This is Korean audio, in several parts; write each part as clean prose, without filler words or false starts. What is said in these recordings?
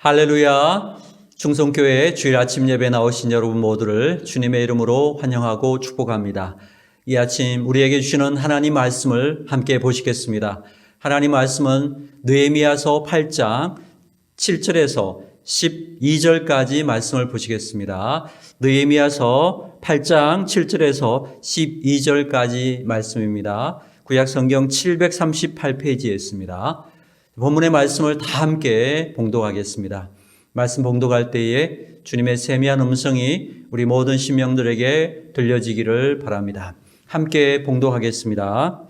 할렐루야. 충성교회 주일 아침 예배 나오신 여러분 모두를 주님의 이름으로 환영하고 축복합니다. 이 아침 우리에게 주시는 하나님 말씀을 함께 보시겠습니다. 하나님 말씀은 느헤미야서 8장 7절에서 12절까지 말씀을 보시겠습니다. 느헤미야서 8장 7절에서 12절까지 말씀입니다. 구약 성경 738페이지에 있습니다. 본문의 말씀을 다 함께 봉독하겠습니다. 말씀 봉독할 때에 주님의 세미한 음성이 우리 모든 심령들에게 들려지기를 바랍니다. 함께 봉독하겠습니다.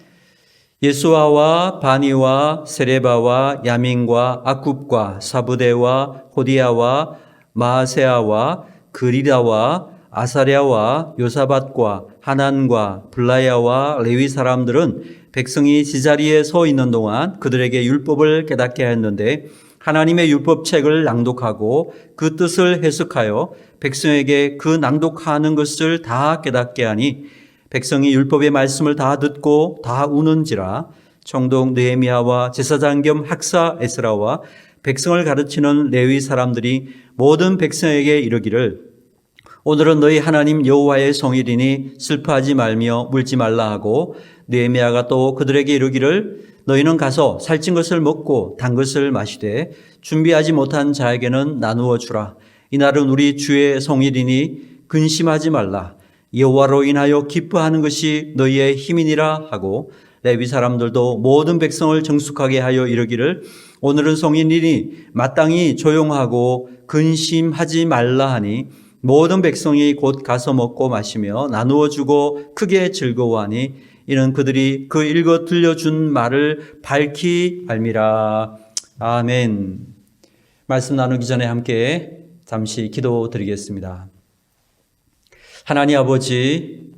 예수아와 바니와 세레바와 야민과 아굽과 사부대와 호디아와 마아세아와 그리다와 아사랴와 요사밧과 하난과 블라야와 레위 사람들은 백성이 제자리에 서 있는 동안 그들에게 율법을 깨닫게 했는데 하나님의 율법책을 낭독하고 그 뜻을 해석하여 백성에게 그 낭독하는 것을 다 깨닫게 하니 백성이 율법의 말씀을 다 듣고 다 우는지라. 총독 느헤미야와 제사장 겸 학사 에스라와 백성을 가르치는 레위 사람들이 모든 백성에게 이르기를 오늘은 너희 하나님 여호와의 성일이니 슬퍼하지 말며 울지 말라 하고, 느헤미야가 또 그들에게 이르기를 너희는 가서 살찐 것을 먹고 단 것을 마시되 준비하지 못한 자에게는 나누어 주라. 이날은 우리 주의 성일이니 근심하지 말라. 여호와로 인하여 기뻐하는 것이 너희의 힘이니라 하고, 레위 사람들도 모든 백성을 정숙하게 하여 이르기를 오늘은 성일이니 마땅히 조용하고 근심하지 말라 하니 모든 백성이 곧 가서 먹고 마시며 나누어 주고 크게 즐거워하니 이는 그들이 그 읽어 들려준 말을 밝히 알미라. 아멘. 말씀 나누기 전에 함께 잠시 기도드리겠습니다. 하나님 아버지,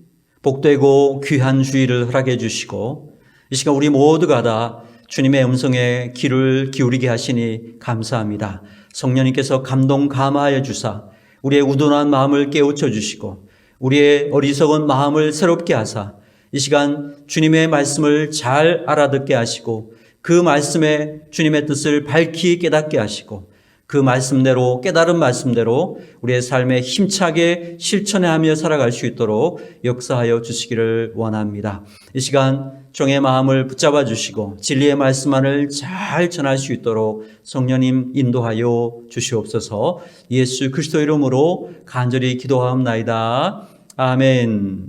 복되고 귀한 주일을 허락해 주시고 이 시간 우리 모두가 다 주님의 음성에 귀를 기울이게 하시니 감사합니다. 성령님께서 감동 감화하여 주사 우리의 우둔한 마음을 깨우쳐 주시고 우리의 어리석은 마음을 새롭게 하사 이 시간 주님의 말씀을 잘 알아듣게 하시고 그 말씀에 주님의 뜻을 밝히 깨닫게 하시고 그 말씀대로 깨달은 말씀대로 우리의 삶에 힘차게 실천하며 살아갈 수 있도록 역사하여 주시기를 원합니다. 이 시간 종의 마음을 붙잡아 주시고 진리의 말씀만을 잘 전할 수 있도록 성령님 인도하여 주시옵소서. 예수 그리스도 이름으로 간절히 기도하옵나이다. 아멘.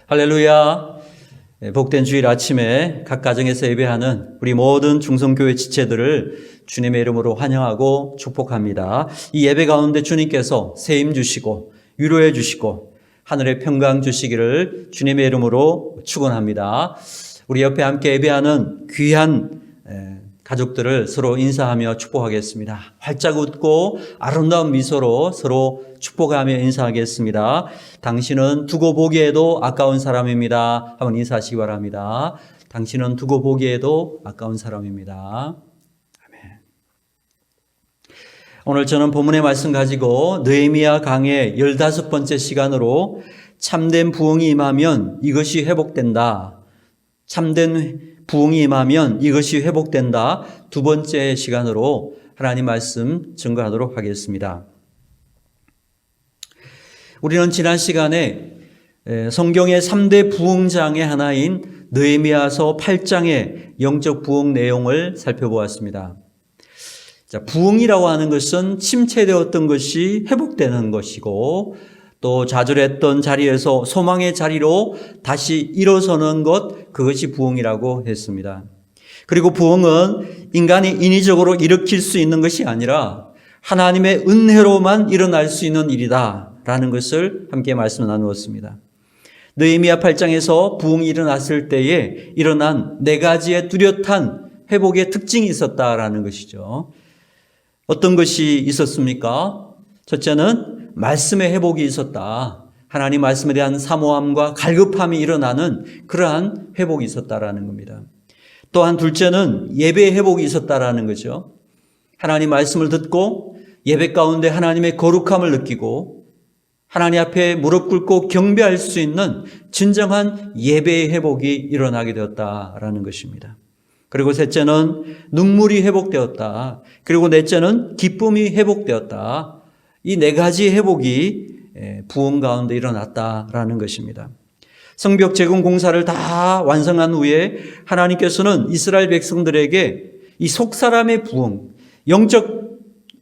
할렐루야. 복된 주일 아침에 각 가정에서 예배하는 우리 모든 중성교회 지체들을 주님의 이름으로 환영하고 축복합니다. 이 예배 가운데 주님께서 세임 주시고 위로해 주시고 하늘의 평강 주시기를 주님의 이름으로 축원합니다. 우리 옆에 함께 예배하는 귀한 가족들을 서로 인사하며 축복하겠습니다. 활짝 웃고 아름다운 미소로 서로 축복하며 인사하겠습니다. 당신은 두고 보기에도 아까운 사람입니다. 한번 인사하시기 바랍니다. 당신은 두고 보기에도 아까운 사람입니다. 아멘. 오늘 저는 본문의 말씀 가지고 느헤미야 강의 15번째 시간으로 참된 부흥이 임하면 이것이 회복된다. 참된 부흥이 임하면 이것이 회복된다. 두 번째 시간으로 하나님 말씀 증거하도록 하겠습니다. 우리는 지난 시간에 성경의 3대 부흥장의 하나인 느헤미야서 8장의 영적 부흥 내용을 살펴보았습니다. 자, 부흥이라고 하는 것은 침체되었던 것이 회복되는 것이고 또 좌절했던 자리에서 소망의 자리로 다시 일어서는 것, 그것이 부흥이라고 했습니다. 그리고 부흥은 인간이 인위적으로 일으킬 수 있는 것이 아니라 하나님의 은혜로만 일어날 수 있는 일이다 라는 것을 함께 말씀 나누었습니다. 느헤미야 8장에서 부흥이 일어났을 때에 일어난 4가지의 뚜렷한 회복의 특징이 있었다라는 것이죠. 어떤 것이 있었습니까? 첫째는 말씀의 회복이 있었다. 하나님 말씀에 대한 사모함과 갈급함이 일어나는 그러한 회복이 있었다라는 겁니다. 또한 둘째는 예배의 회복이 있었다라는 거죠. 하나님 말씀을 듣고 예배 가운데 하나님의 거룩함을 느끼고 하나님 앞에 무릎 꿇고 경배할 수 있는 진정한 예배의 회복이 일어나게 되었다라는 것입니다. 그리고 셋째는 눈물이 회복되었다. 그리고 넷째는 기쁨이 회복되었다. 이 네 가지 회복이 부흥 가운데 일어났다라는 것입니다. 성벽 재건 공사를 다 완성한 후에 하나님께서는 이스라엘 백성들에게 이 속사람의 부흥, 영적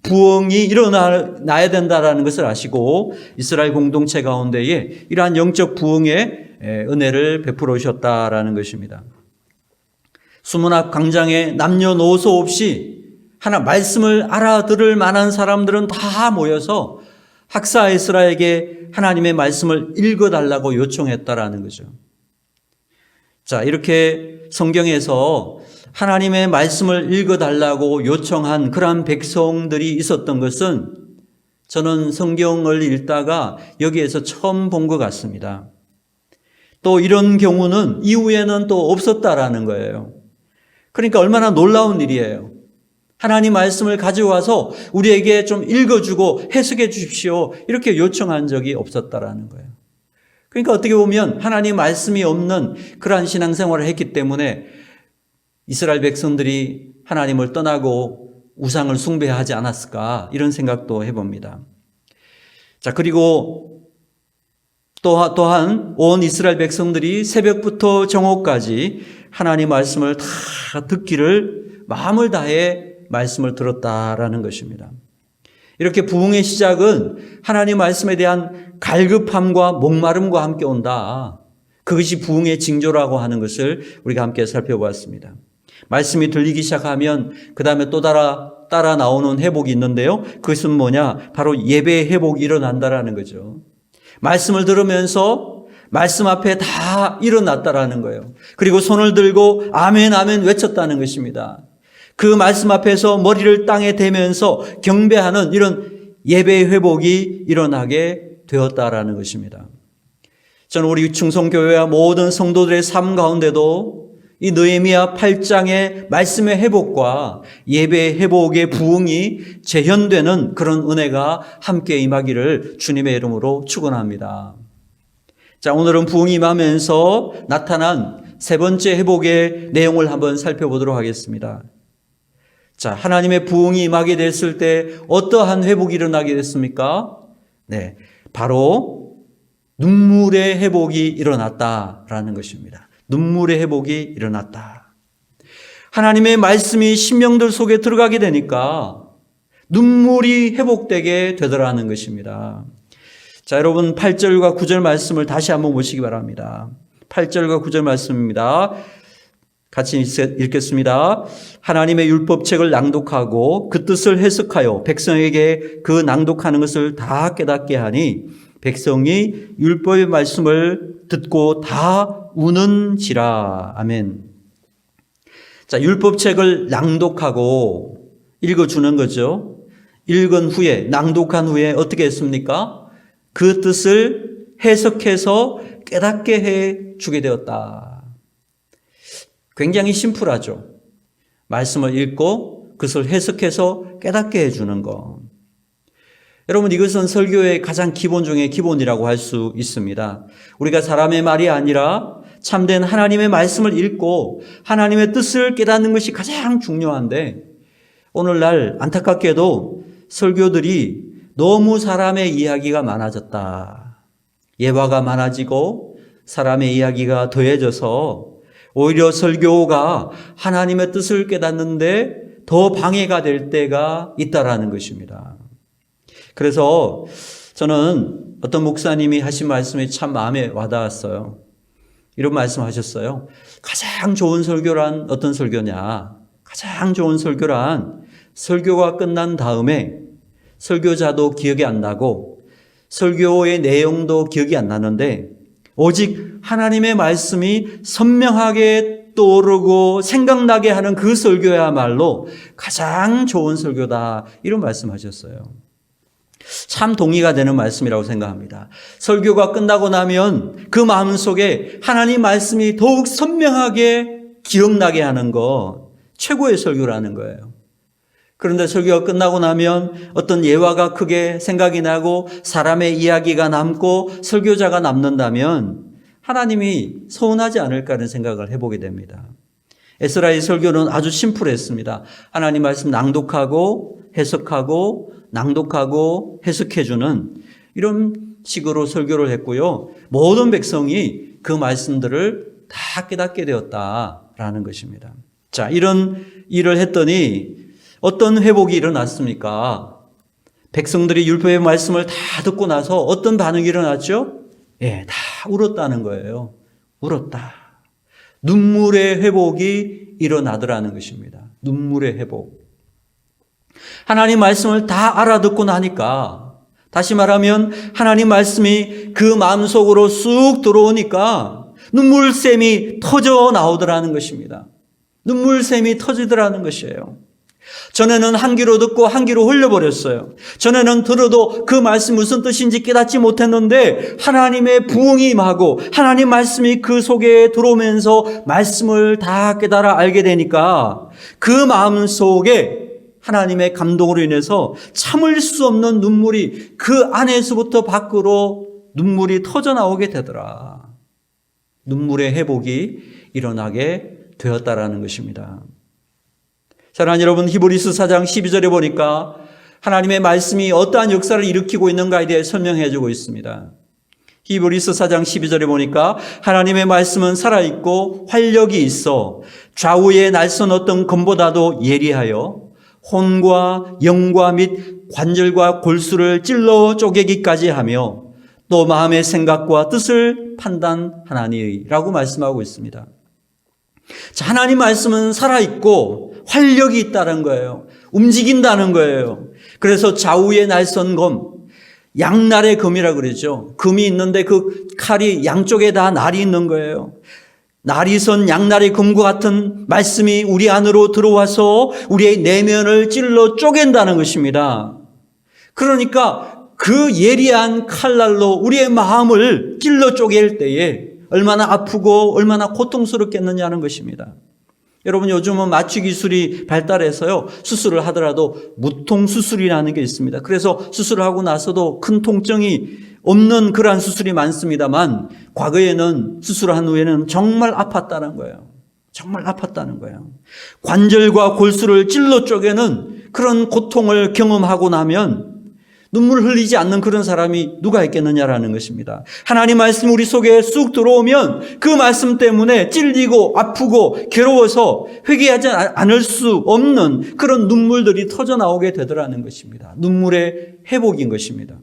부흥이 일어나야 된다라는 것을 아시고 이스라엘 공동체 가운데에 이러한 영적 부흥의 은혜를 베풀어 주셨다라는 것입니다. 수문학 광장에 남녀노소 없이 하나 말씀을 알아들을 만한 사람들은 다 모여서 학사 에스라에게 하나님의 말씀을 읽어달라고 요청했다라는 거죠. 자, 이렇게 성경에서 하나님의 말씀을 읽어달라고 요청한 그러한 백성들이 있었던 것은 저는 성경을 읽다가 여기에서 처음 본 것 같습니다. 또 이런 경우는 이후에는 또 없었다라는 거예요. 그러니까 얼마나 놀라운 일이에요. 하나님 말씀을 가져와서 우리에게 좀 읽어주고 해석해 주십시오. 이렇게 요청한 적이 없었다라는 거예요. 그러니까 어떻게 보면 하나님 말씀이 없는 그러한 신앙생활을 했기 때문에 이스라엘 백성들이 하나님을 떠나고 우상을 숭배하지 않았을까 이런 생각도 해봅니다. 자, 그리고 또한 온 이스라엘 백성들이 새벽부터 정오까지 하나님 말씀을 다 듣기를 마음을 다해 말씀을 들었다라는 것입니다. 이렇게 부흥의 시작은 하나님 말씀에 대한 갈급함과 목마름과 함께 온다. 그것이 부흥의 징조라고 하는 것을 우리가 함께 살펴보았습니다. 말씀이 들리기 시작하면 그 다음에 또 따라 나오는 회복이 있는데요. 그것은 뭐냐? 바로 예배의 회복이 일어난다라는 거죠. 말씀을 들으면서 말씀 앞에 다 일어났다라는 거예요. 그리고 손을 들고 아멘 아멘 외쳤다는 것입니다. 그 말씀 앞에서 머리를 땅에 대면서 경배하는 이런 예배의 회복이 일어나게 되었다라는 것입니다. 저는 우리 충성교회와 모든 성도들의 삶 가운데도 이 느헤미야 8장의 말씀의 회복과 예배의 회복의 부흥이 재현되는 그런 은혜가 함께 임하기를 주님의 이름으로 축원합니다. 자, 오늘은 부흥이 임하면서 나타난 세 번째 회복의 내용을 한번 살펴보도록 하겠습니다. 자, 하나님의 부흥이 임하게 됐을 때 어떠한 회복이 일어나게 됐습니까? 네, 바로 눈물의 회복이 일어났다라는 것입니다. 눈물의 회복이 일어났다. 하나님의 말씀이 심령들 속에 들어가게 되니까 눈물이 회복되게 되더라는 것입니다. 자, 여러분 8절과 9절 말씀을 다시 한번 보시기 바랍니다. 8절과 9절 말씀입니다. 같이 읽겠습니다. 하나님의 율법책을 낭독하고 그 뜻을 해석하여 백성에게 그 낭독하는 것을 다 깨닫게 하니 백성이 율법의 말씀을 듣고 다 우는지라. 아멘. 자, 율법책을 낭독하고 읽어주는 거죠. 읽은 후에, 낭독한 후에 어떻게 했습니까? 그 뜻을 해석해서 깨닫게 해 주게 되었다. 굉장히 심플하죠. 말씀을 읽고 그것을 해석해서 깨닫게 해주는 것. 여러분, 이것은 설교의 가장 기본 중에 기본이라고 할 수 있습니다. 우리가 사람의 말이 아니라 참된 하나님의 말씀을 읽고 하나님의 뜻을 깨닫는 것이 가장 중요한데, 오늘날 안타깝게도 설교들이 너무 사람의 이야기가 많아졌다. 예화가 많아지고 사람의 이야기가 더해져서 오히려 설교가 하나님의 뜻을 깨닫는데 더 방해가 될 때가 있다라는 것입니다. 그래서 저는 어떤 목사님이 하신 말씀이 참 마음에 와닿았어요. 이런 말씀하셨어요. 가장 좋은 설교란 어떤 설교냐? 가장 좋은 설교란 설교가 끝난 다음에 설교자도 기억이 안 나고 설교의 내용도 기억이 안 나는데 오직 하나님의 말씀이 선명하게 떠오르고 생각나게 하는 그 설교야말로 가장 좋은 설교다. 이런 말씀하셨어요. 참 동의가 되는 말씀이라고 생각합니다. 설교가 끝나고 나면 그 마음속에 하나님 말씀이 더욱 선명하게 기억나게 하는 거 최고의 설교라는 거예요. 그런데 설교가 끝나고 나면 어떤 예화가 크게 생각이 나고 사람의 이야기가 남고 설교자가 남는다면 하나님이 서운하지 않을까 하는 생각을 해보게 됩니다. 에스라의 설교는 아주 심플했습니다. 하나님 말씀 낭독하고 해석하고 낭독하고 해석해주는 이런 식으로 설교를 했고요. 모든 백성이 그 말씀들을 다 깨닫게 되었다라는 것입니다. 자, 이런 일을 했더니 어떤 회복이 일어났습니까? 백성들이 율법의 말씀을 다 듣고 나서 어떤 반응이 일어났죠? 예, 다 울었다는 거예요. 울었다. 눈물의 회복이 일어나더라는 것입니다. 눈물의 회복. 하나님 말씀을 다 알아듣고 나니까, 다시 말하면 하나님 말씀이 그 마음속으로 쑥 들어오니까 눈물샘이 터져 나오더라는 것입니다. 눈물샘이 터지더라는 것이에요. 전에는 한 귀로 듣고 한 귀로 흘려버렸어요. 전에는 들어도 그 말씀 무슨 뜻인지 깨닫지 못했는데 하나님의 부흥이 임하고 하나님 말씀이 그 속에 들어오면서 말씀을 다 깨달아 알게 되니까 그 마음 속에 하나님의 감동으로 인해서 참을 수 없는 눈물이 그 안에서부터 밖으로 눈물이 터져 나오게 되더라. 눈물의 회복이 일어나게 되었다라는 것입니다. 사랑하는 여러분, 히브리서 4장 12절에 보니까 하나님의 말씀이 어떠한 역사를 일으키고 있는가에 대해 설명해 주고 있습니다. 히브리서 4장 12절에 보니까 하나님의 말씀은 살아있고 활력이 있어 좌우의 날선 어떤 검보다도 예리하여 혼과 영과 및 관절과 골수를 찔러 쪼개기까지 하며 또 마음의 생각과 뜻을 판단하나니라고 말씀하고 있습니다. 자, 하나님 말씀은 살아있고 활력이 있다는 거예요. 움직인다는 거예요. 그래서 좌우의 날선 검, 양날의 검이라고 그러죠. 검이 있는데 그 칼이 양쪽에 다 날이 있는 거예요. 날이 선 양날의 검과 같은 말씀이 우리 안으로 들어와서 우리의 내면을 찔러 쪼갠다는 것입니다. 그러니까 그 예리한 칼날로 우리의 마음을 찔러 쪼갤 때에 얼마나 아프고 얼마나 고통스럽겠느냐는 것입니다. 여러분, 요즘은 마취 기술이 발달해서요, 수술을 하더라도 무통 수술이라는 게 있습니다. 그래서 수술을 하고 나서도 큰 통증이 없는 그러한 수술이 많습니다만 과거에는 수술한 후에는 정말 아팠다는 거예요. 정말 아팠다는 거예요. 관절과 골수를 찔러 쪼개는 그런 고통을 경험하고 나면 눈물 흘리지 않는 그런 사람이 누가 있겠느냐라는 것입니다. 하나님 말씀 우리 속에 쑥 들어오면 그 말씀 때문에 찔리고 아프고 괴로워서 회개하지 않을 수 없는 그런 눈물들이 터져 나오게 되더라는 것입니다. 눈물의 회복인 것입니다.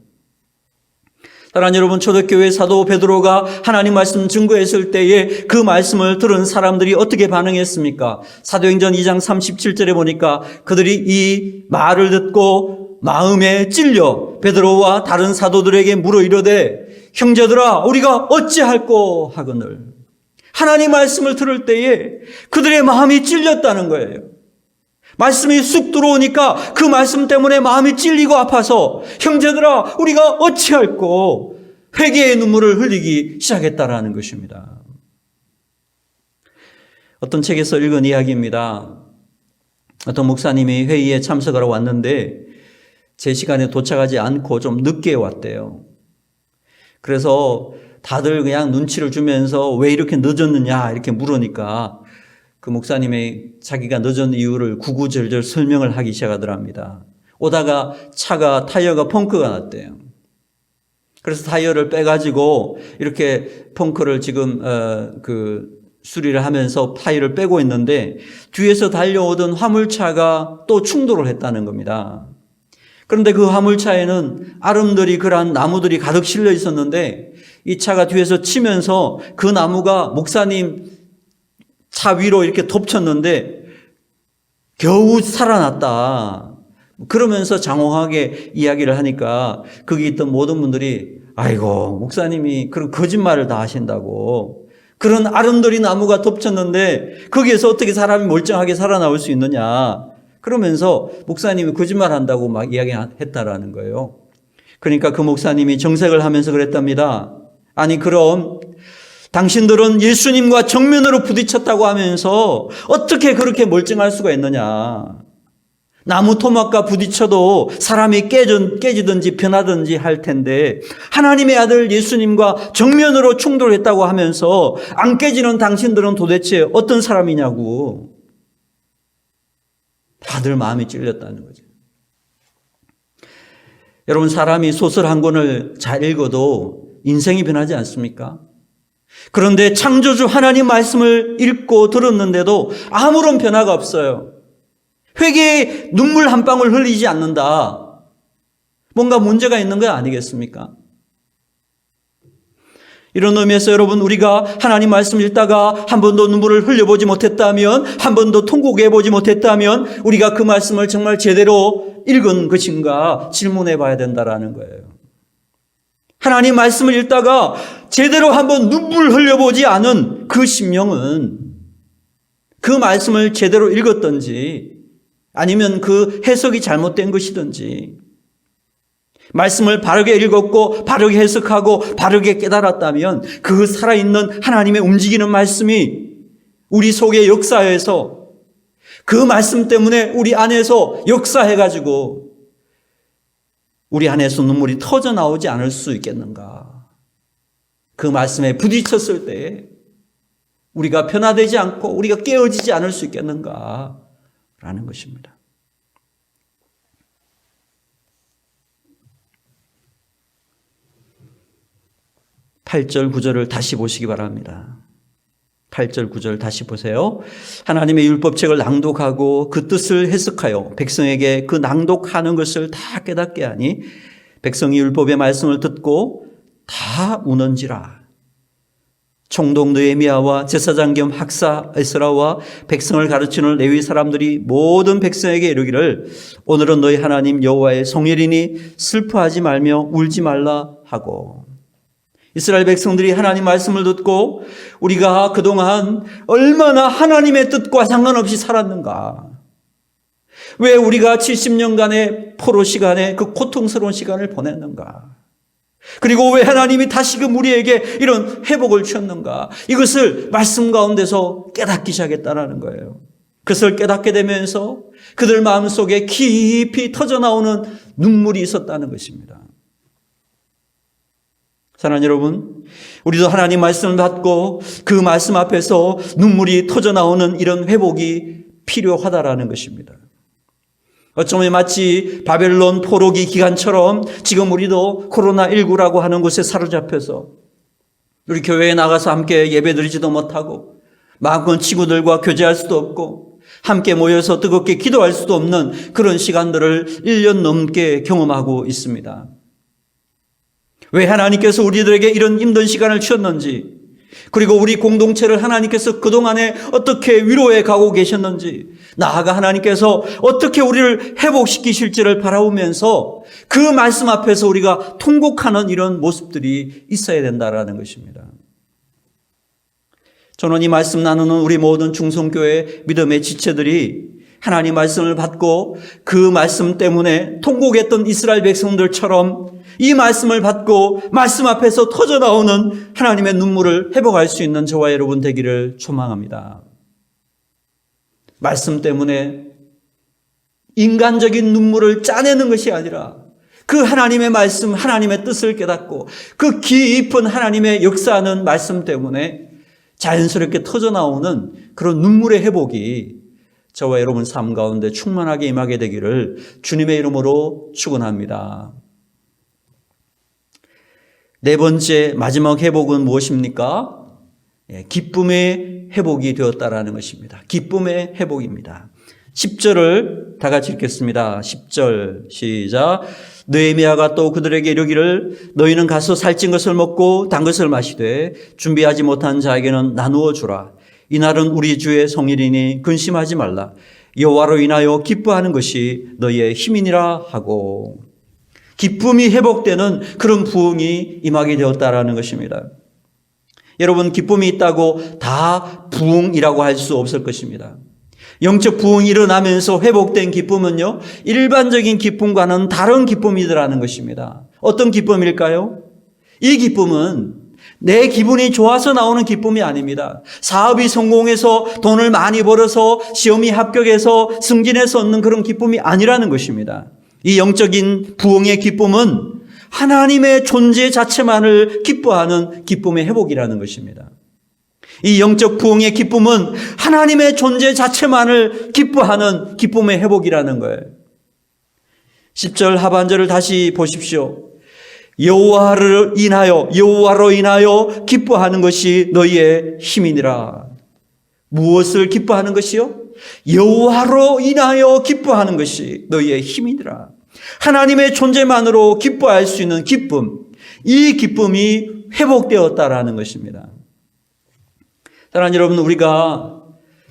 사랑하는 여러분, 초대교회 사도 베드로가 하나님 말씀 증거했을 때에 그 말씀을 들은 사람들이 어떻게 반응했습니까? 사도행전 2장 37절에 보니까 그들이 이 말을 듣고 마음에 찔려 베드로와 다른 사도들에게 물어 이르되 형제들아 우리가 어찌할꼬 하거늘. 하나님 말씀을 들을 때에 그들의 마음이 찔렸다는 거예요. 말씀이 쑥 들어오니까 그 말씀 때문에 마음이 찔리고 아파서 형제들아 우리가 어찌할꼬 회개의 눈물을 흘리기 시작했다라는 것입니다. 어떤 책에서 읽은 이야기입니다. 어떤 목사님이 회의에 참석하러 왔는데 제 시간에 도착하지 않고 좀 늦게 왔대요. 그래서 다들 그냥 눈치를 주면서 왜 이렇게 늦었느냐 이렇게 물으니까 그 목사님이 자기가 늦은 이유를 구구절절 설명을 하기 시작하더랍니다. 오다가 차가 타이어가 펑크가 났대요. 그래서 타이어를 빼가지고 이렇게 펑크를 지금 수리를 하면서 타이어를 빼고 있는데 뒤에서 달려오던 화물차가 또 충돌을 했다는 겁니다. 그런데 그 화물차에는 아름드리 그러한 나무들이 가득 실려 있었는데 이 차가 뒤에서 치면서 그 나무가 목사님 차 위로 이렇게 덮쳤는데 겨우 살아났다. 그러면서 장황하게 이야기를 하니까 거기 있던 모든 분들이 아이고 목사님이 그런 거짓말을 다 하신다고. 그런 아름드리 나무가 덮쳤는데 거기에서 어떻게 사람이 멀쩡하게 살아나올 수 있느냐. 그러면서 목사님이 거짓말한다고 막 이야기했다라는 거예요. 그러니까 그 목사님이 정색을 하면서 그랬답니다. 아니 그럼 당신들은 예수님과 정면으로 부딪혔다고 하면서 어떻게 그렇게 멀쩡할 수가 있느냐. 나무 토막과 부딪혀도 사람이 깨지든지 변하든지 할 텐데 하나님의 아들 예수님과 정면으로 충돌했다고 하면서 안 깨지는 당신들은 도대체 어떤 사람이냐고. 다들 마음이 찔렸다는 거죠. 여러분, 사람이 소설 한 권을 잘 읽어도 인생이 변하지 않습니까? 그런데 창조주 하나님 말씀을 읽고 들었는데도 아무런 변화가 없어요. 회개에 눈물 한 방울 흘리지 않는다. 뭔가 문제가 있는 거 아니겠습니까? 이런 의미에서 여러분, 우리가 하나님 말씀 읽다가 한 번도 눈물을 흘려보지 못했다면, 한 번도 통곡해보지 못했다면 우리가 그 말씀을 정말 제대로 읽은 것인가 질문해 봐야 된다라는 거예요. 하나님 말씀을 읽다가 제대로 한번 눈물 흘려보지 않은 그 심령은 그 말씀을 제대로 읽었던지 아니면 그 해석이 잘못된 것이든지, 말씀을 바르게 읽었고 바르게 해석하고 바르게 깨달았다면 그 살아있는 하나님의 움직이는 말씀이 우리 속에 역사해서 그 말씀 때문에 우리 안에서 역사해가지고 우리 안에서 눈물이 터져 나오지 않을 수 있겠는가. 그 말씀에 부딪혔을 때 우리가 변화되지 않고 우리가 깨어지지 않을 수 있겠는가 라는 것입니다. 팔 절 9절을 다시 보시기 바랍니다. 8절 9절 다시 보세요. 하나님의 율법책을 낭독하고 그 뜻을 해석하여 백성에게 그 낭독하는 것을 다 깨닫게 하니 백성이 율법의 말씀을 듣고 다 우는지라. 총독 느헤미야와 제사장 겸 학사 에스라와 백성을 가르치는 레위 사람들이 모든 백성에게 이르기를 오늘은 너희 하나님 여호와의 성일이니 슬퍼하지 말며 울지 말라 하고. 이스라엘 백성들이 하나님 말씀을 듣고 우리가 그동안 얼마나 하나님의 뜻과 상관없이 살았는가. 왜 우리가 70년간의 포로 시간에 그 고통스러운 시간을 보냈는가. 그리고 왜 하나님이 다시금 우리에게 이런 회복을 주셨는가. 이것을 말씀 가운데서 깨닫기 시작했다는 거예요. 그것을 깨닫게 되면서 그들 마음속에 깊이 터져나오는 눈물이 있었다는 것입니다. 사랑하는 여러분, 우리도 하나님 말씀을 받고 그 말씀 앞에서 눈물이 터져나오는 이런 회복이 필요하다라는 것입니다. 어쩌면 마치 바벨론 포로기 기간처럼 지금 우리도 코로나19라고 하는 곳에 사로잡혀서 우리 교회에 나가서 함께 예배드리지도 못하고 마음껏 친구들과 교제할 수도 없고 함께 모여서 뜨겁게 기도할 수도 없는 그런 시간들을 1년 넘게 경험하고 있습니다. 왜 하나님께서 우리들에게 이런 힘든 시간을 주셨는지, 그리고 우리 공동체를 하나님께서 그동안에 어떻게 위로해 가고 계셨는지, 나아가 하나님께서 어떻게 우리를 회복시키실지를 바라보면서 그 말씀 앞에서 우리가 통곡하는 이런 모습들이 있어야 된다라는 것입니다. 저는 이 말씀 나누는 우리 모든 중성교회 믿음의 지체들이 하나님 말씀을 받고 그 말씀 때문에 통곡했던 이스라엘 백성들처럼 이 말씀을 받고 말씀 앞에서 터져나오는 하나님의 눈물을 회복할 수 있는 저와 여러분 되기를 소망합니다. 말씀 때문에 인간적인 눈물을 짜내는 것이 아니라 그 하나님의 말씀, 하나님의 뜻을 깨닫고 그 깊은 하나님의 역사하는 말씀 때문에 자연스럽게 터져나오는 그런 눈물의 회복이 저와 여러분 삶 가운데 충만하게 임하게 되기를 주님의 이름으로 축원합니다. 네 번째 마지막 회복은 무엇입니까? 기쁨의 회복이 되었다라는 것입니다. 기쁨의 회복입니다. 10절을 다 같이 읽겠습니다. 10절 시작. 느헤미야가 또 그들에게 이르기를 너희는 가서 살찐 것을 먹고 단 것을 마시되 준비하지 못한 자에게는 나누어 주라. 이날은 우리 주의 성일이니 근심하지 말라. 여호와로 인하여 기뻐하는 것이 너희의 힘이니라 하고. 기쁨이 회복되는 그런 부흥이 임하게 되었다라는 것입니다. 여러분, 기쁨이 있다고 다 부흥이라고 할 수 없을 것입니다. 영적 부흥이 일어나면서 회복된 기쁨은요, 일반적인 기쁨과는 다른 기쁨이더라는 것입니다. 어떤 기쁨일까요? 이 기쁨은 내 기분이 좋아서 나오는 기쁨이 아닙니다. 사업이 성공해서 돈을 많이 벌어서 시험이 합격해서 승진해서 얻는 그런 기쁨이 아니라는 것입니다. 이 영적인 부흥의 기쁨은 하나님의 존재 자체만을 기뻐하는 기쁨의 회복이라는 것입니다. 이 영적 부흥의 기쁨은 하나님의 존재 자체만을 기뻐하는 기쁨의 회복이라는 거예요. 10절 하반절을 다시 보십시오. 여호와로 인하여 기뻐하는 것이 너희의 힘이니라. 무엇을 기뻐하는 것이요? 여호와로 인하여 기뻐하는 것이 너희의 힘이니라. 하나님의 존재만으로 기뻐할 수 있는 기쁨, 이 기쁨이 회복되었다라는 것입니다. 사랑하는 여러분, 우리가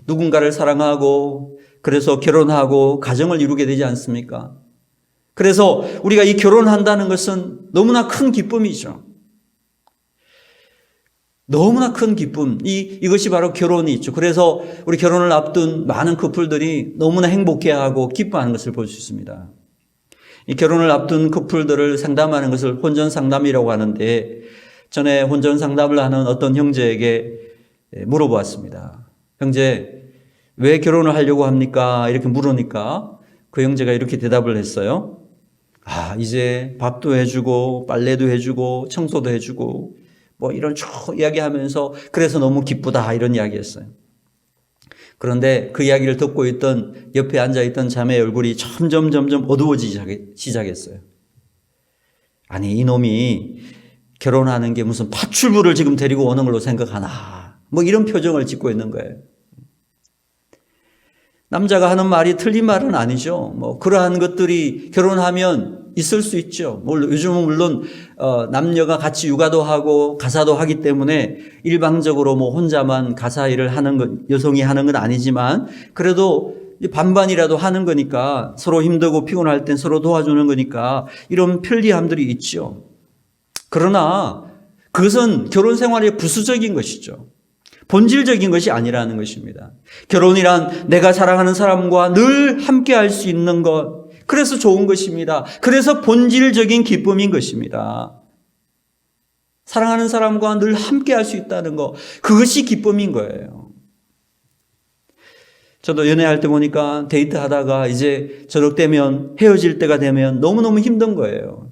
누군가를 사랑하고 그래서 결혼하고 가정을 이루게 되지 않습니까? 그래서 우리가 이 결혼한다는 것은 너무나 큰 기쁨이죠. 너무나 큰 기쁨. 이것이 바로 결혼이 있죠. 그래서 우리 결혼을 앞둔 많은 커플들이 너무나 행복해하고 기뻐하는 것을 볼 수 있습니다. 이 결혼을 앞둔 커플들을 상담하는 것을 혼전 상담이라고 하는데, 전에 혼전 상담을 하는 어떤 형제에게 물어보았습니다. 형제, 왜 결혼을 하려고 합니까? 이렇게 물으니까 그 형제가 이렇게 대답을 했어요. 이제 밥도 해주고 빨래도 해주고 청소도 해주고 뭐 이런 쭉 이야기하면서 그래서 너무 기쁘다 이런 이야기했어요. 그런데 그 이야기를 듣고 있던 옆에 앉아있던 자매의 얼굴이 점점 어두워지기 시작했어요. 아니, 이놈이 결혼하는 게 무슨 파출부를 지금 데리고 오는 걸로 생각하나, 뭐 이런 표정을 짓고 있는 거예요. 남자가 하는 말이 틀린 말은 아니죠. 뭐 그러한 것들이 결혼하면 있을 수 있죠. 요즘은 물론 남녀가 같이 육아도 하고 가사도 하기 때문에 일방적으로 뭐 혼자만 가사 일을 하는 것, 여성이 하는 건 아니지만 그래도 반반이라도 하는 거니까, 서로 힘들고 피곤할 땐 서로 도와주는 거니까 이런 편리함들이 있죠. 그러나 그것은 결혼 생활의 부수적인 것이죠. 본질적인 것이 아니라는 것입니다. 결혼이란 내가 사랑하는 사람과 늘 함께 할 수 있는 것, 그래서 좋은 것입니다. 그래서 본질적인 기쁨인 것입니다. 사랑하는 사람과 늘 함께 할 수 있다는 것, 그것이 기쁨인 거예요. 저도 연애할 때 보니까 데이트하다가 이제 저녁 되면, 헤어질 때가 되면 너무너무 힘든 거예요.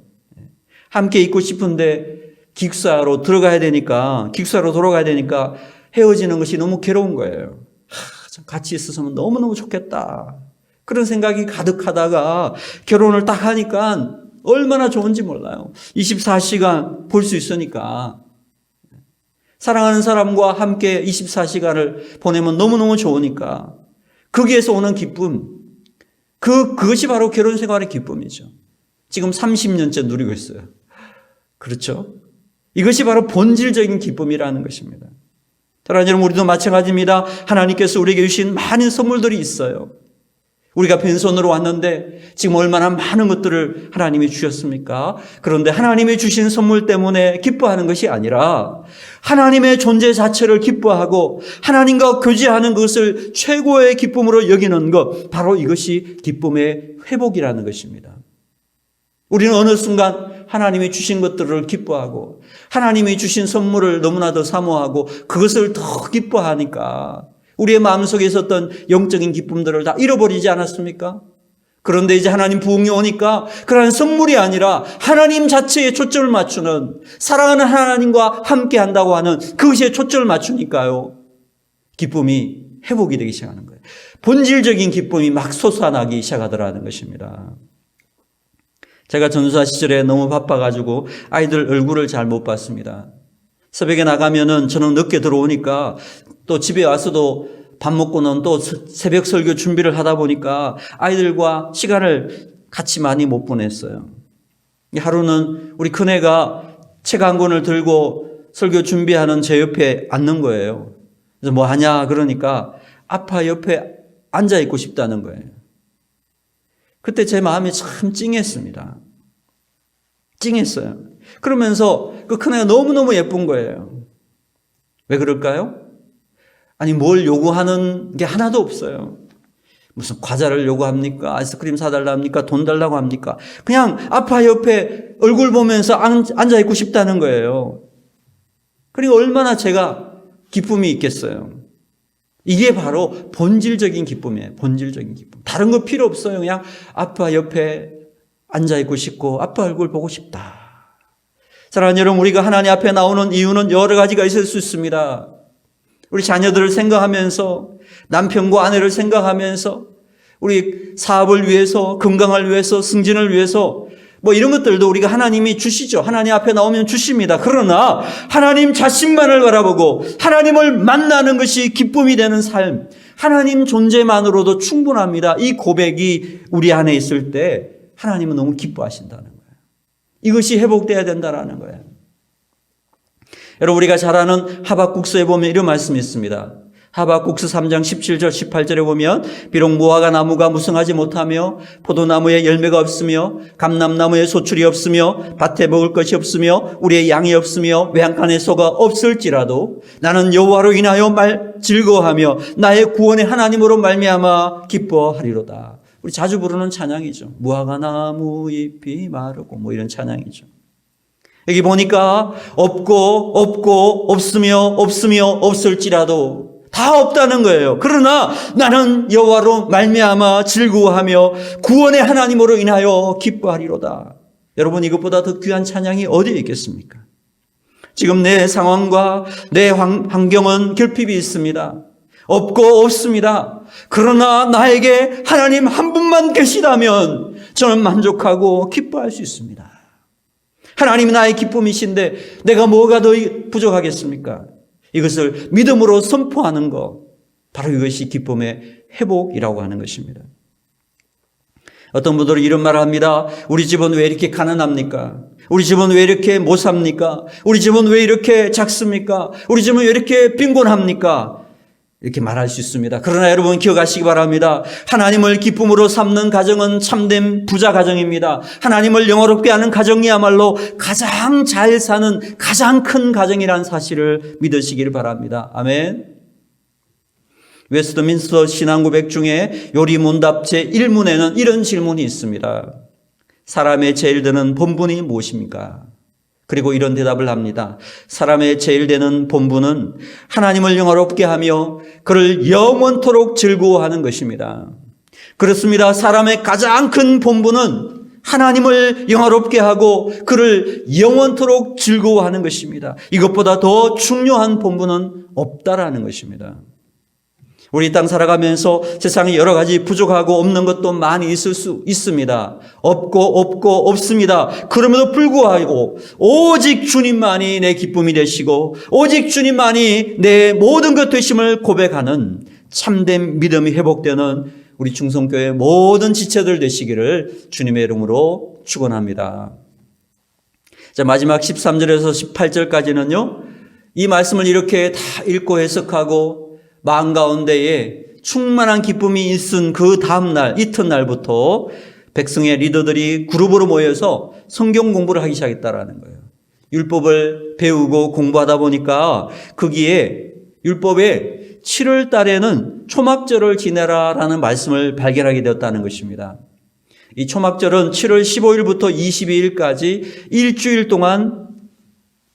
함께 있고 싶은데 기숙사로 돌아가야 되니까 헤어지는 것이 너무 괴로운 거예요. 같이 있었으면 너무너무 좋겠다, 그런 생각이 가득하다가 결혼을 딱 하니까 얼마나 좋은지 몰라요. 24시간 볼 수 있으니까, 사랑하는 사람과 함께 24시간을 보내면 너무너무 좋으니까, 거기에서 오는 기쁨, 그것이 바로 결혼 생활의 기쁨이죠. 지금 30년째 누리고 있어요. 그렇죠? 이것이 바로 본질적인 기쁨이라는 것입니다. 사랑하는 여러분, 우리도 마찬가지입니다. 하나님께서 우리에게 주신 많은 선물들이 있어요. 우리가 빈손으로 왔는데 지금 얼마나 많은 것들을 하나님이 주셨습니까? 그런데 하나님이 주신 선물 때문에 기뻐하는 것이 아니라 하나님의 존재 자체를 기뻐하고 하나님과 교제하는 것을 최고의 기쁨으로 여기는 것, 바로 이것이 기쁨의 회복이라는 것입니다. 우리는 어느 순간 하나님이 주신 것들을 기뻐하고 하나님이 주신 선물을 너무나도 사모하고 그것을 더 기뻐하니까 우리의 마음속에 있었던 영적인 기쁨들을 다 잃어버리지 않았습니까? 그런데 이제 하나님 부흥이 오니까 그러한 선물이 아니라 하나님 자체에 초점을 맞추는, 사랑하는 하나님과 함께 한다고 하는 그것에 초점을 맞추니까요, 기쁨이 회복이 되기 시작하는 거예요. 본질적인 기쁨이 막 솟아나기 시작하더라는 것입니다. 제가 전도사 시절에 너무 바빠가지고 아이들 얼굴을 잘 못 봤습니다. 새벽에 나가면은 저는 늦게 들어오니까 또 집에 와서도 밥 먹고는 또 새벽 설교 준비를 하다 보니까 아이들과 시간을 같이 많이 못 보냈어요. 하루는 우리 큰애가 책 한 권을 들고 설교 준비하는 제 옆에 앉는 거예요. 그래서 뭐 하냐 그러니까 아빠 옆에 앉아 있고 싶다는 거예요. 그때 제 마음이 참 찡했습니다. 찡했어요. 그러면서 그 큰애가 너무너무 예쁜 거예요. 왜 그럴까요? 아니, 뭘 요구하는 게 하나도 없어요. 무슨 과자를 요구합니까? 아이스크림 사달라 합니까? 돈 달라고 합니까? 그냥 아빠 옆에 얼굴 보면서 앉아있고 싶다는 거예요. 그러니까 얼마나 제가 기쁨이 있겠어요. 이게 바로 본질적인 기쁨이에요. 본질적인 기쁨. 다른 거 필요 없어요. 그냥 아빠 옆에 앉아있고 싶고 아빠 얼굴 보고 싶다. 사랑하는 여러분, 우리가 하나님 앞에 나오는 이유는 여러 가지가 있을 수 있습니다. 우리 자녀들을 생각하면서, 남편과 아내를 생각하면서, 우리 사업을 위해서, 건강을 위해서, 승진을 위해서, 이런 것들도 우리가 하나님이 주시죠. 하나님 앞에 나오면 주십니다. 그러나 하나님 자신만을 바라보고 하나님을 만나는 것이 기쁨이 되는 삶, 하나님 존재만으로도 충분합니다. 이 고백이 우리 안에 있을 때 하나님은 너무 기뻐하신다는 거예요. 이것이 회복되어야 된다는 거예요. 여러분, 우리가 잘 아는 하박국서에 보면 이런 말씀이 있습니다. 하박국서 3장 17절 18절에 보면 비록 무화과 나무가 무성하지 못하며 포도나무에 열매가 없으며 감람나무에 소출이 없으며 밭에 먹을 것이 없으며 우리의 양이 없으며 외양간에 소가 없을지라도 나는 여호와로 인하여 즐거워하며 나의 구원의 하나님으로 말미암아 기뻐하리로다. 우리 자주 부르는 찬양이죠. 무화과 나무 잎이 마르고 이런 찬양이죠. 여기 보니까 없고 없으며 없을지라도 다 없다는 거예요. 그러나 나는 여호와로 말미암아 즐거워하며 구원의 하나님으로 인하여 기뻐하리로다. 여러분, 이것보다 더 귀한 찬양이 어디에 있겠습니까? 지금 내 상황과 내 환경은 결핍이 있습니다. 없고 없습니다. 그러나 나에게 하나님 한 분만 계시다면 저는 만족하고 기뻐할 수 있습니다. 하나님이 나의 기쁨이신데 내가 뭐가 더 부족하겠습니까? 이것을 믿음으로 선포하는 것, 바로 이것이 기쁨의 회복이라고 하는 것입니다. 어떤 분들은 이런 말을 합니다. 우리 집은 왜 이렇게 가난합니까? 우리 집은 왜 이렇게 못 삽니까? 우리 집은 왜 이렇게 작습니까? 우리 집은 왜 이렇게 빈곤합니까? 이렇게 말할 수 있습니다. 그러나 여러분 기억하시기 바랍니다. 하나님을 기쁨으로 삼는 가정은 참된 부자 가정입니다. 하나님을 영화롭게 하는 가정이야말로 가장 잘 사는 가장 큰 가정이라는 사실을 믿으시기를 바랍니다. 아멘. 웨스트민스터 신앙고백 중에 요리문답 제1문에는 이런 질문이 있습니다. 사람의 제일 드는 본분이 무엇입니까? 그리고 이런 대답을 합니다. 사람의 제일 되는 본분은 하나님을 영화롭게 하며 그를 영원토록 즐거워하는 것입니다. 그렇습니다. 사람의 가장 큰 본분은 하나님을 영화롭게 하고 그를 영원토록 즐거워하는 것입니다. 이것보다 더 중요한 본분은 없다라는 것입니다. 우리 땅 살아가면서 세상에 여러 가지 부족하고 없는 것도 많이 있을 수 있습니다. 없고 없습니다. 그럼에도 불구하고 오직 주님만이 내 기쁨이 되시고 오직 주님만이 내 모든 것 되심을 고백하는 참된 믿음이 회복되는 우리 충성교회 모든 지체들 되시기를 주님의 이름으로 축원합니다. 자, 마지막 13절에서 18절까지는요. 이 말씀을 이렇게 다 읽고 해석하고 마음 가운데에 충만한 기쁨이 있은 그 다음날 이튿날부터 백성의 리더들이 그룹으로 모여서 성경 공부를 하기 시작했다라는 거예요. 율법을 배우고 공부하다 보니까 거기에 율법에 7월 달에는 초막절을 지내라라는 말씀을 발견하게 되었다는 것입니다. 이 초막절은 7월 15일부터 22일까지 일주일 동안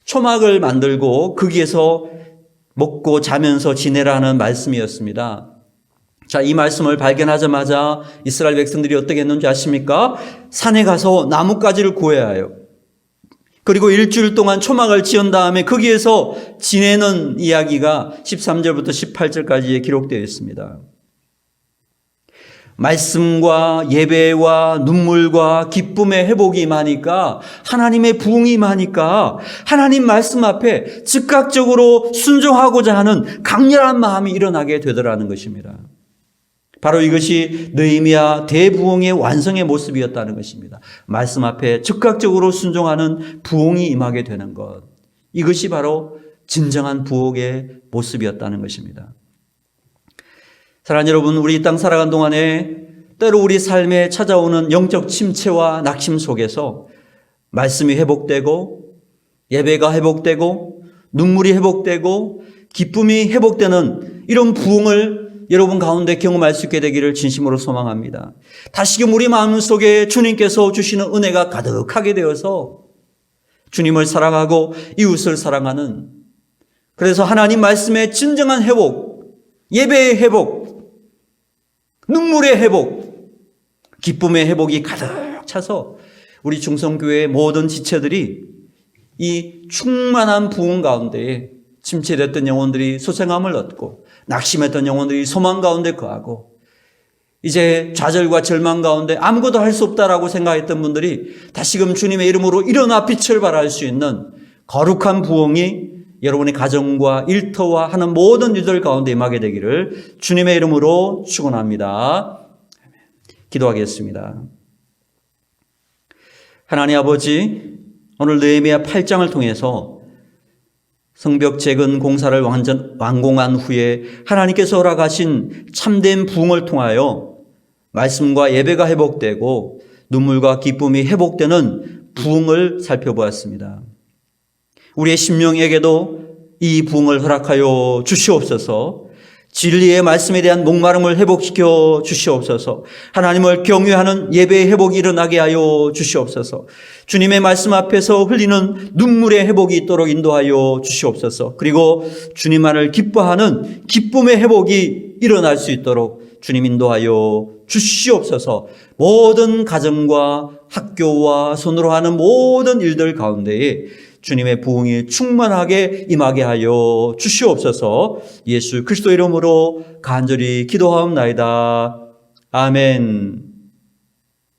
초막을 만들고 거기에서 먹고 자면서 지내라는 말씀이었습니다. 자, 이 말씀을 발견하자마자 이스라엘 백성들이 어떻게 했는지 아십니까? 산에 가서 나뭇가지를 구해야 해요. 그리고 일주일 동안 초막을 지은 다음에 거기에서 지내는 이야기가 13절부터 18절까지에 기록되어 있습니다. 말씀과 예배와 눈물과 기쁨의 회복이 임하니까 하나님의 부흥이 임하니까 하나님 말씀 앞에 즉각적으로 순종하고자 하는 강렬한 마음이 일어나게 되더라는 것입니다. 바로 이것이 느헤미야 대부흥의 완성의 모습이었다는 것입니다. 말씀 앞에 즉각적으로 순종하는 부흥이 임하게 되는 것, 이것이 바로 진정한 부흥의 모습이었다는 것입니다. 사랑하는 여러분, 우리 이 땅 살아간 동안에 때로 우리 삶에 찾아오는 영적 침체와 낙심 속에서 말씀이 회복되고 예배가 회복되고 눈물이 회복되고 기쁨이 회복되는 이런 부흥을 여러분 가운데 경험할 수 있게 되기를 진심으로 소망합니다. 다시금 우리 마음속에 주님께서 주시는 은혜가 가득하게 되어서 주님을 사랑하고 이웃을 사랑하는 그래서 하나님 말씀의 진정한 회복, 예배의 회복, 눈물의 회복, 기쁨의 회복이 가득 차서 우리 중성교회의 모든 지체들이 이 충만한 부흥 가운데에 침체됐던 영혼들이 소생함을 얻고 낙심했던 영혼들이 소망 가운데 거하고 이제 좌절과 절망 가운데 아무것도 할 수 없다라고 생각했던 분들이 다시금 주님의 이름으로 일어나 빛을 발할 수 있는 거룩한 부흥이 여러분의 가정과 일터와 하는 모든 일들 가운데 임하게 되기를 주님의 이름으로 축원합니다. 기도하겠습니다. 하나님 아버지, 오늘 느헤미야 8장을 통해서 성벽 재건 공사를 완공한 후에 하나님께서 허락하신 참된 부흥을 통하여 말씀과 예배가 회복되고 눈물과 기쁨이 회복되는 부흥을 살펴보았습니다. 우리의 심령에게도 이 부흥을 허락하여 주시옵소서. 진리의 말씀에 대한 목마름을 회복시켜 주시옵소서. 하나님을 경외하는 예배의 회복이 일어나게 하여 주시옵소서. 주님의 말씀 앞에서 흘리는 눈물의 회복이 있도록 인도하여 주시옵소서. 그리고 주님만을 기뻐하는 기쁨의 회복이 일어날 수 있도록 주님 인도하여 주시옵소서. 모든 가정과 학교와 손으로 하는 모든 일들 가운데에 주님의 부흥이 충만하게 임하게 하여 주시옵소서. 예수 그리스도 이름으로 간절히 기도하옵나이다. 아멘.